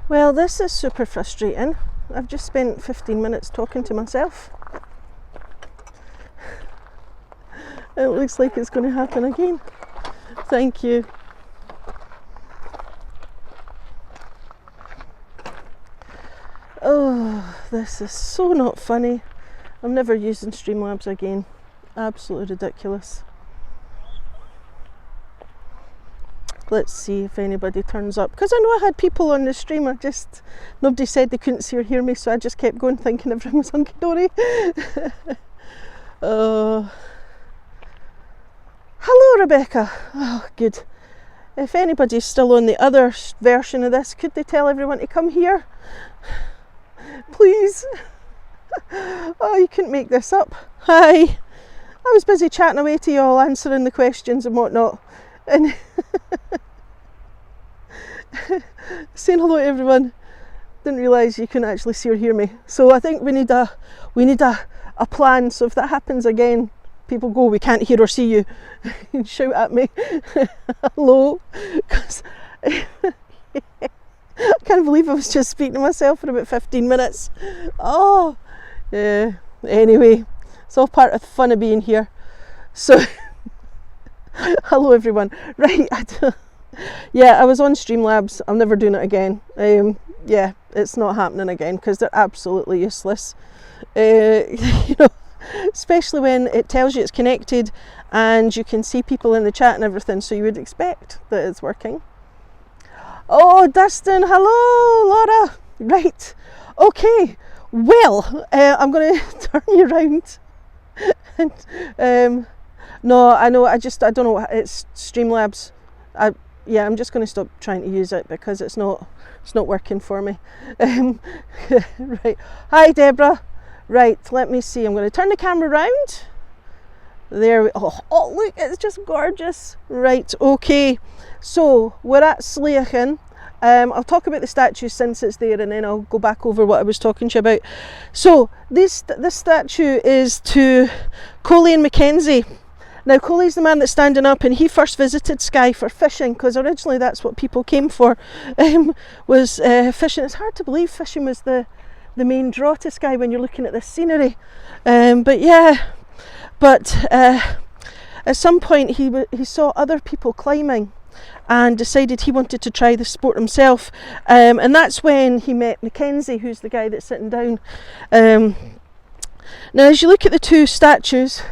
Well, this is super frustrating. I've just spent 15 minutes talking to myself. It looks like it's going to happen again. Thank you. Oh, this is so not funny. I'm never using Streamlabs again. Absolutely ridiculous. Let's see if anybody turns up, because I know I had people on the stream, nobody said they couldn't see or hear me, so I just kept going thinking everyone was hunky-dory. Hello Rebecca. Oh good. If anybody's still on the other version of this, could they tell everyone to come here? Please. Oh, you couldn't make this up. Hi. I was busy chatting away to you all, answering the questions and whatnot, and saying hello to everyone. Didn't realise you couldn't actually see or hear me. So I think we need a plan. So if that happens again, people go, we can't hear or see you, and shout at me. Hello. Because I can't believe I was just speaking to myself for about 15 minutes. Oh, yeah. Anyway, it's all part of the fun of being here. So, hello everyone. Right, yeah, I was on Streamlabs. I'm never doing it again. Yeah, it's not happening again because they're absolutely useless. You know, especially when it tells you it's connected and you can see people in the chat and everything, so you would expect that it's working. Oh, Dustin, hello, Laura. Right, okay, well, I'm going to turn you around. And, no, I know, I don't know, it's Streamlabs. Yeah, I'm just going to stop trying to use it because it's not working for me. Right, hi Deborah. Right, let me see, I'm going to turn the camera around. There we oh look, it's just gorgeous. Right, okay, so we're at Sligachan. I'll talk about the statue since it's there, and then I'll go back over what I was talking to you about. So this statue is to Cuilin Mackenzie. Now Cuilin's the man that's standing up, and he first visited Skye for fishing, because originally that's what people came for, was fishing. It's hard to believe fishing was the main draw to Skye when you're looking at this scenery. But yeah, at some point he saw other people climbing and decided he wanted to try the sport himself, and that's when he met Mackenzie, who's the guy that's sitting down. Now as you look at the two statues,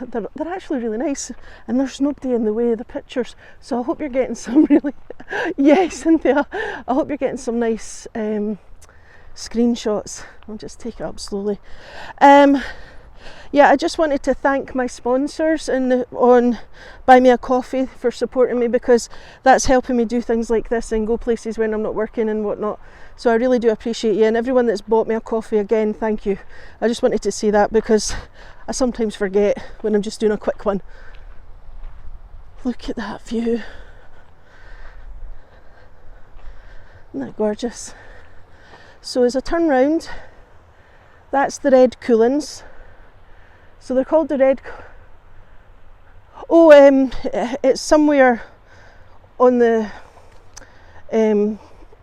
they're actually really nice, and there's nobody in the way of the pictures, so I hope you're getting some really yes, Cynthia, I hope you're getting some nice screenshots. I'll just take it up slowly. Yeah, I just wanted to thank my sponsors on Buy Me a Coffee for supporting me, because that's helping me do things like this and go places when I'm not working and whatnot. So I really do appreciate you, and everyone that's bought me a coffee, again, thank you. I just wanted to say that because I sometimes forget when I'm just doing a quick one. Look at that view. Isn't that gorgeous? So as I turn round, that's the red Cuilins. So they're called the red. Oh, it's somewhere on the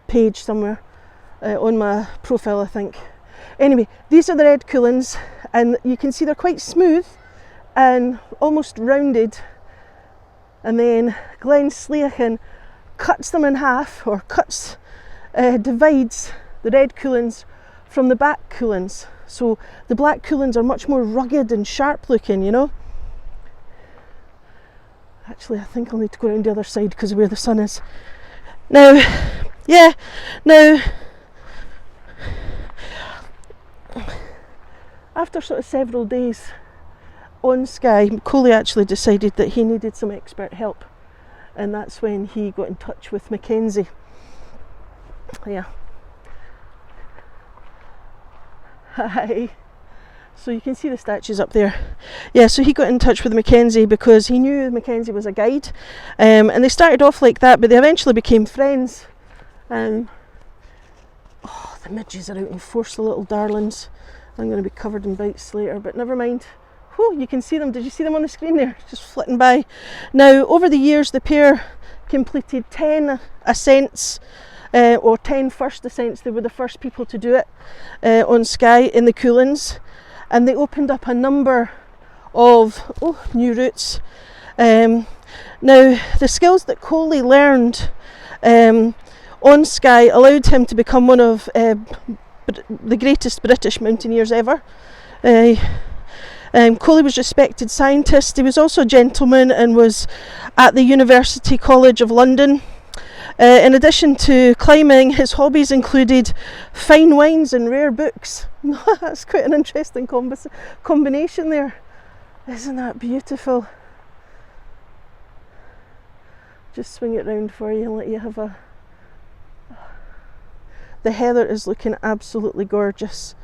page somewhere on my profile, I think. Anyway, these are the red Cuilins, and you can see they're quite smooth and almost rounded. And then Glen Sligachan cuts them in half, or divides the red Cuilins from the black Cuilins. So the black Cuilins are much more rugged and sharp looking, you know. Actually, I think I'll need to go around the other side because of where the sun is. Now, yeah, now, after sort of several days on Skye, Cuilin actually decided that he needed some expert help, and that's when he got in touch with Mackenzie. Yeah. Hi. So you can see the statues up there. Yeah, so he got in touch with Mackenzie because he knew Mackenzie was a guide, and they started off like that, but they eventually became friends. Oh, the midges are out in force, the little darlings. I'm going to be covered in bites later, but never mind. Whew, you can see them. Did you see them on the screen there? Just flitting by. Now, over the years, the pair completed 10 ascents or 10 first descents. They were the first people to do it on Skye in the Cuilins, and they opened up a number of new routes. Now, the skills that Cuilin learned on Skye allowed him to become one of the greatest British mountaineers ever. Cuilin was a respected scientist. He was also a gentleman and was at the University College of London. In addition to climbing, his hobbies included fine wines and rare books. That's quite an interesting combination there. Isn't that beautiful? Just swing it round for you and let you have a... The heather is looking absolutely gorgeous.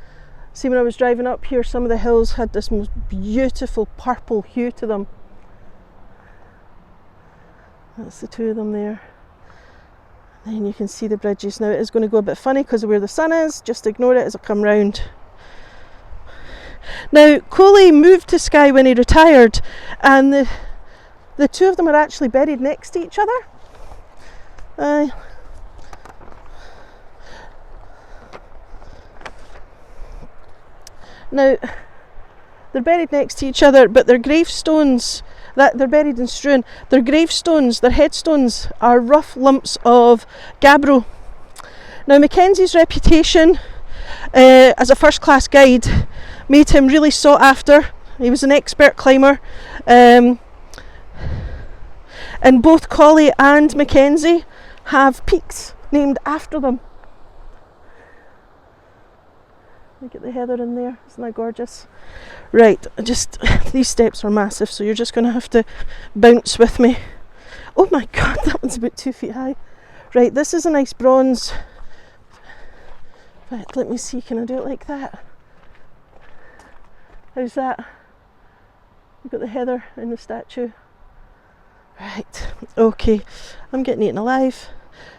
See, when I was driving up here, some of the hills had this most beautiful purple hue to them. That's the two of them there. And then you can see the bridges. Now it is going to go a bit funny because of where the sun is. Just ignore it as I come round. Now, Cuilin moved to Skye when he retired, and the two of them are actually buried next to each other. Now, they're buried next to each other, but their gravestones, they're buried in strewn. Their gravestones, their headstones, are rough lumps of gabbro. Now, Mackenzie's reputation as a first-class guide made him really sought after. He was an expert climber, and both Cuilin and Mackenzie have peaks named after them. Look at the heather in there, isn't that gorgeous? Right, these steps are massive, so you're just going to have to bounce with me. Oh my god, that one's about 2 feet high. Right, this is a nice bronze. Right, let me see, can I do it like that? How's that? You've got the heather in the statue. Right, okay, I'm getting eaten alive.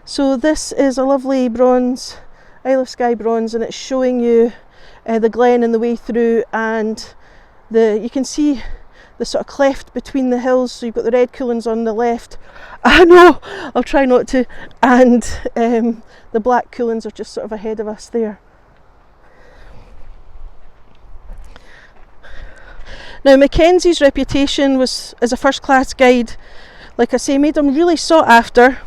So this is a lovely bronze, Isle of Skye bronze, and it's showing you the glen and the way through, and you can see the sort of cleft between the hills. So you've got the red Cuilins on the left. I know, I'll try not to. And the black Cuilins are just sort of ahead of us there. Now, Mackenzie's reputation was as a first-class guide, like I say, made him really sought after.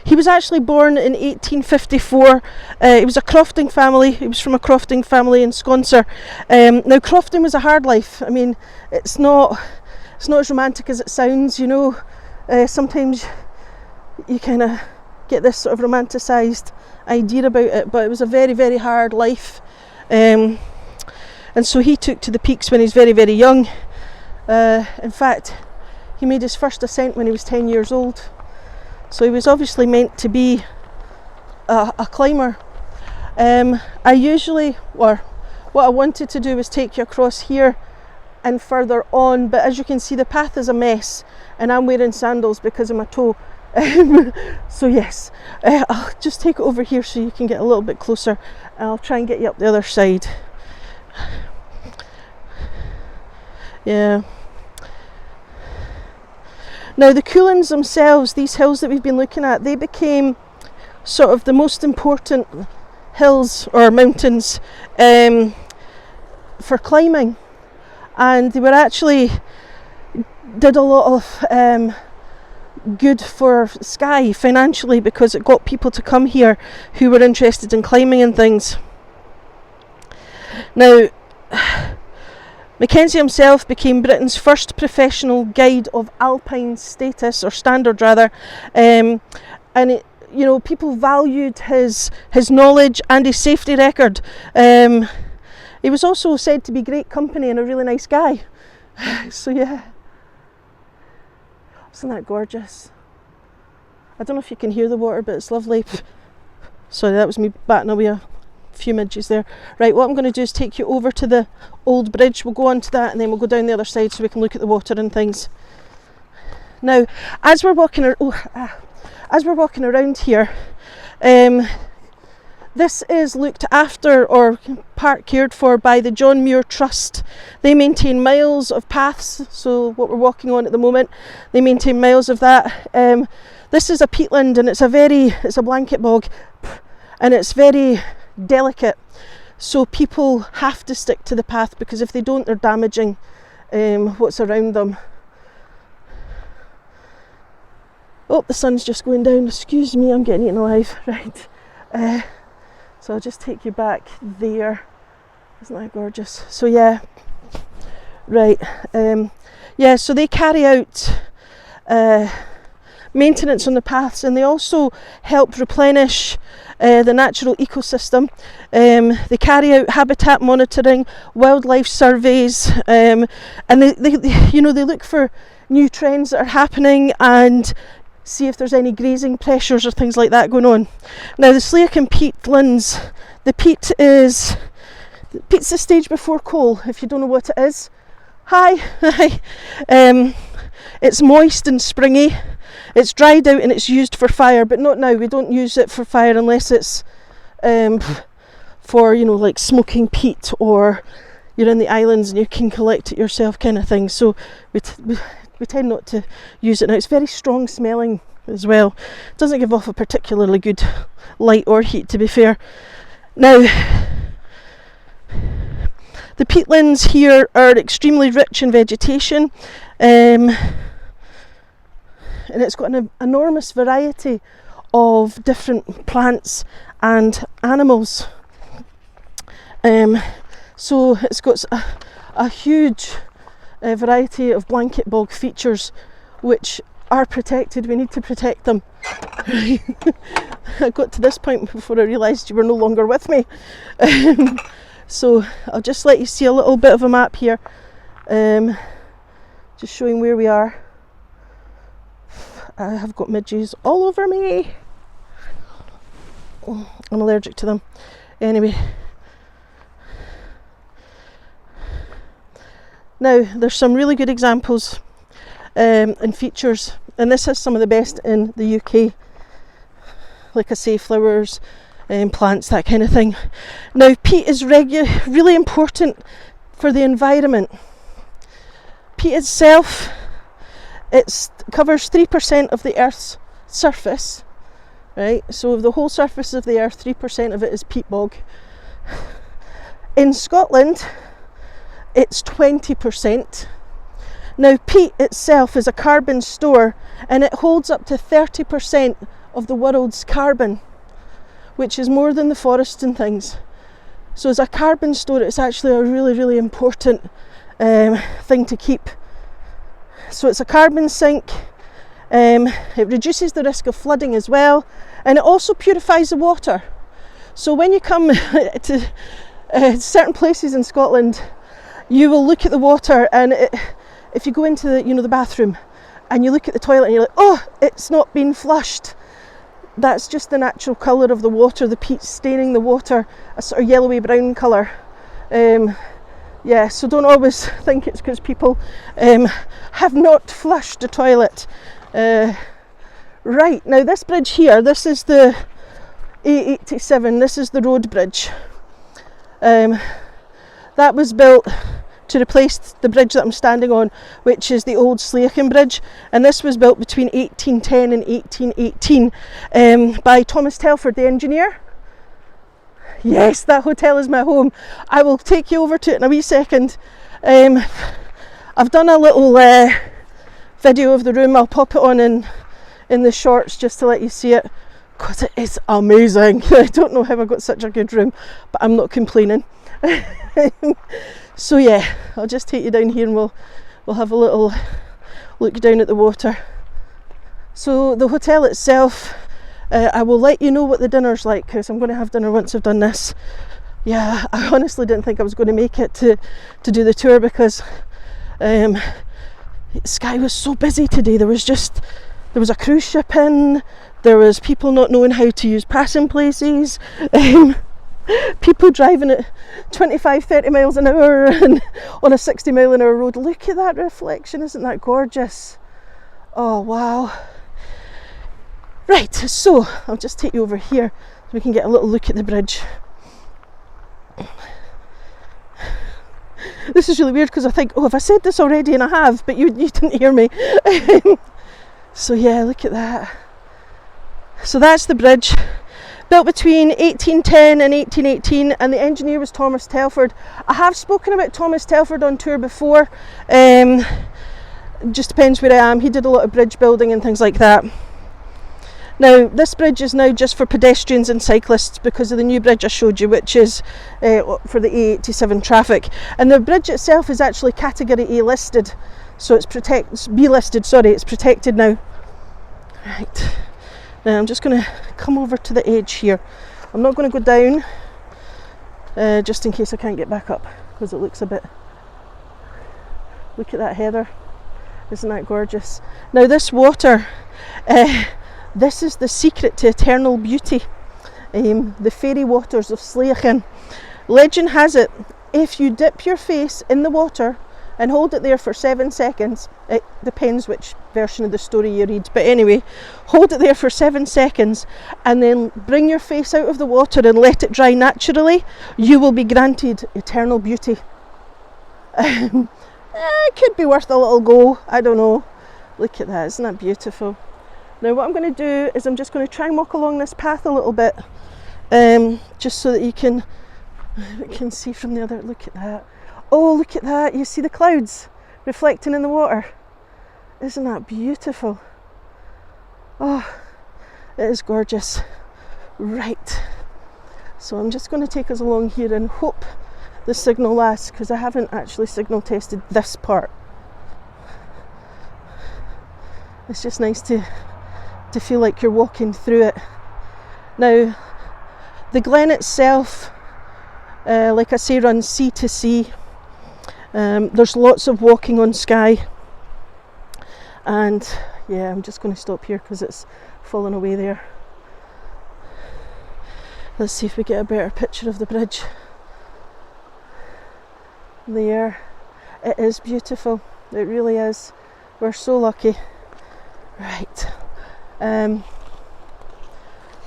He was actually born in 1854. He was a crofting family. He was from a crofting family in Sconser. Now, crofting was a hard life. I mean, it's not as romantic as it sounds, you know. Sometimes you kind of get this sort of romanticised idea about it, but it was a very, very hard life. And so he took to the peaks when he was very, very young. In fact, he made his first ascent when he was 10 years old. So he was obviously meant to be a climber. What I wanted to do was take you across here and further on, but as you can see, the path is a mess, and I'm wearing sandals because of my toe. So yes, I'll just take it over here so you can get a little bit closer, and I'll try and get you up the other side. Yeah. Now, the Cuilins themselves, these hills that we've been looking at, they became sort of the most important hills or mountains for climbing, and they were actually did a lot of good for Skye financially, because it got people to come here who were interested in climbing and things. Now, Mackenzie himself became Britain's first professional guide of alpine status, or standard rather, and people valued his knowledge and his safety record. He was also said to be great company and a really nice guy. So yeah, isn't that gorgeous? I don't know if you can hear the water, but it's lovely. Sorry, that was me batting away a few midges there. Right, what I'm going to do is take you over to the old bridge. We'll go on to that, and then we'll go down the other side so we can look at the water and things. Now, as we're walking around here, This is looked after or part cared for by the John Muir Trust. They maintain miles of paths, so what we're walking on at the moment, they maintain miles of that. This is a peatland, and it's a blanket bog, and it's very delicate. So people have to stick to the path, because if they don't, they're damaging what's around them. Oh, the sun's just going down. Excuse me, I'm getting eaten alive. Right. So I'll just take you back there. Isn't that gorgeous? So yeah. Right. Yeah, so they carry out maintenance on the paths, and they also help replenish the natural ecosystem. They carry out habitat monitoring, wildlife surveys, and they look for new trends that are happening and see if there's any grazing pressures or things like that going on. Now the Sligachan peatlands, peat's the stage before coal, if you don't know what it is. Hi. It's moist and springy. It's dried out and it's used for fire, but not now. We don't use it for fire unless it's for, like smoking peat, or you're in the islands and you can collect it yourself kind of thing. So we tend not to use it now. It's very strong smelling as well. It doesn't give off a particularly good light or heat, to be fair. Now, the peatlands here are extremely rich in vegetation, and it's got an enormous variety of different plants and animals. So it's got a huge variety of blanket bog features which are protected. We need to protect them. I got to this point before I realised you were no longer with me. So I'll just let you see a little bit of a map here, just showing where we are. I have got midges all over me. Oh, I'm allergic to them. Anyway. Now, there's some really good examples and features, and this has some of the best in the UK. Like I say, flowers, plants, that kind of thing. Now, peat is really important for the environment. Peat itself, it covers 3% of the Earth's surface, right? So of the whole surface of the Earth, 3% of it is peat bog. In Scotland, it's 20%. Now, peat itself is a carbon store, and it holds up to 30% of the world's carbon, which is more than the forests and things. So as a carbon store, it's actually a really, really important thing to keep. So it's a carbon sink. It reduces the risk of flooding as well, and it also purifies the water. So when you come to certain places in Scotland, you will look at the water, and if you go into the bathroom and you look at the toilet and you're like, oh, it's not been flushed. That's just the natural colour of the water, the peat staining the water a sort of yellowy brown colour. Yeah, so don't always think it's because people have not flushed the toilet. Right, now this bridge here, this is the A87, this is the road bridge. That was built to replace the bridge that I'm standing on, which is the old Sligachan Bridge, and this was built between 1810 and 1818 by Thomas Telford, the engineer. Yes, that hotel is my home. I will take you over to it in a wee second. I've done a little video of the room. I'll pop it on in the shorts just to let you see it, because it is amazing. I don't know how I got such a good room, but I'm not complaining. So yeah, I'll just take you down here and we'll have a little look down at the water. So the hotel itself, I will let you know what the dinner's like, because I'm going to have dinner once I've done this. Yeah, I honestly didn't think I was going to make it to do the tour, because Skye was so busy today. There was a cruise ship in, there was people not knowing how to use passing places, people driving at 25-30 miles an hour and on a 60 mile an hour road. Look at that reflection, isn't that gorgeous? Oh wow. Right, so I'll just take you over here. we can get a little look at the bridge. This is really weird because I think, oh, have I said this already? And I have, but you didn't hear me. So yeah, look at that. So that's the bridge, built between 1810 and 1818, and the engineer was Thomas Telford. I have spoken about Thomas Telford on tour before. Just depends where I am. He did a lot of bridge building and things like that. Now this bridge is now just for pedestrians and cyclists because of the new bridge I showed you, which is for the A87 traffic. And the bridge itself is actually category A listed, so it's B listed, sorry, it's protected now. Right, now I'm just going to come over to the edge here. I'm not going to go down, just in case I can't get back up, because it looks a bit, look at that heather, isn't that gorgeous? Now this water, this is the secret to eternal beauty, the fairy waters of Sligachan. Legend has it, if you dip your face in the water and hold it there for 7 seconds, it depends which version of the story you read, but anyway, hold it there for 7 seconds and then bring your face out of the water and let it dry naturally, you will be granted eternal beauty. It could be worth a little go, I don't know. Look at that, isn't that beautiful? Now what I'm going to do is I'm just going to try and walk along this path a little bit, just so that you can see from the other. Look at that. Oh, look at that, you see the clouds reflecting in the water. Isn't that beautiful? Oh, it is gorgeous. Right, so I'm just going to take us along here and hope the signal lasts, because I haven't actually signal tested this part. It's just nice to feel like you're walking through it. Now, the glen itself, like I say, runs sea to sea. There's lots of walking on Skye, and yeah, I'm just going to stop here because it's fallen away there. Let's see if we get a better picture of the bridge. There, it is beautiful, it really is. We're so lucky. Right, now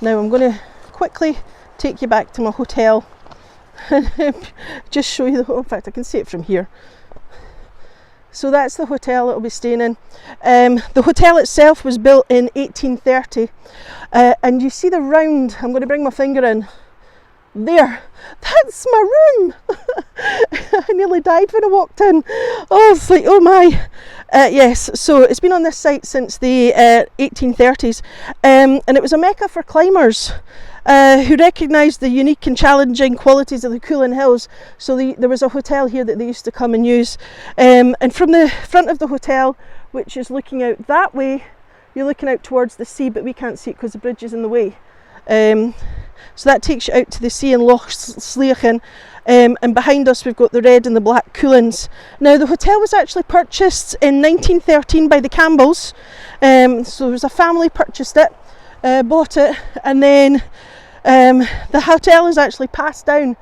I'm going to quickly take you back to my hotel and just show you in fact I can see it from here. So that's the hotel it'll be staying in. The hotel itself was built in 1830, and you see the round, I'm going to bring my finger in there, that's my room. I nearly died when I walked in. Oh, it's like, oh my. Yes, so it's been on this site since the 1830s, and it was a mecca for climbers who recognised the unique and challenging qualities of the Cuilin hills. So there was a hotel here that they used to come and use, and from the front of the hotel, which is looking out that way, you're looking out towards the sea, but we can't see it because the bridge is in the way. So that takes you out to the sea in Loch Sligachan, and behind us we've got the red and the black Cuilins. Now the hotel was actually purchased in 1913 by the Campbells, so there was a family purchased it, bought it, and then the hotel is actually passed down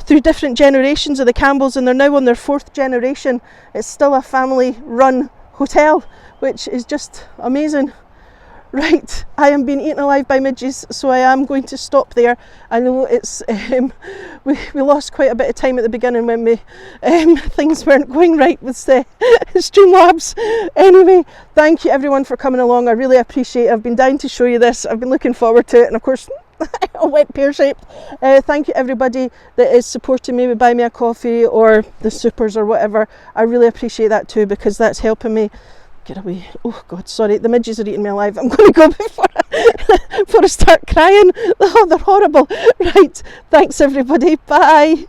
through different generations of the Campbells, and they're now on their 4th generation. It's still a family run hotel, which is just amazing. Right, I am being eaten alive by midges, so I am going to stop there. I know it's we lost quite a bit of time at the beginning when things weren't going right with the Streamlabs. Anyway, thank you everyone for coming along. I really appreciate it. I've been dying to show you this. I've been looking forward to it, and of course a wet pear-shaped. Thank you everybody that is supporting me with Buy Me a Coffee or the supers or whatever. I really appreciate that too, because that's helping me get away. Oh God, sorry, the midges are eating me alive. I'm going to go before I start crying. Oh, they're horrible. Right, thanks everybody. Bye.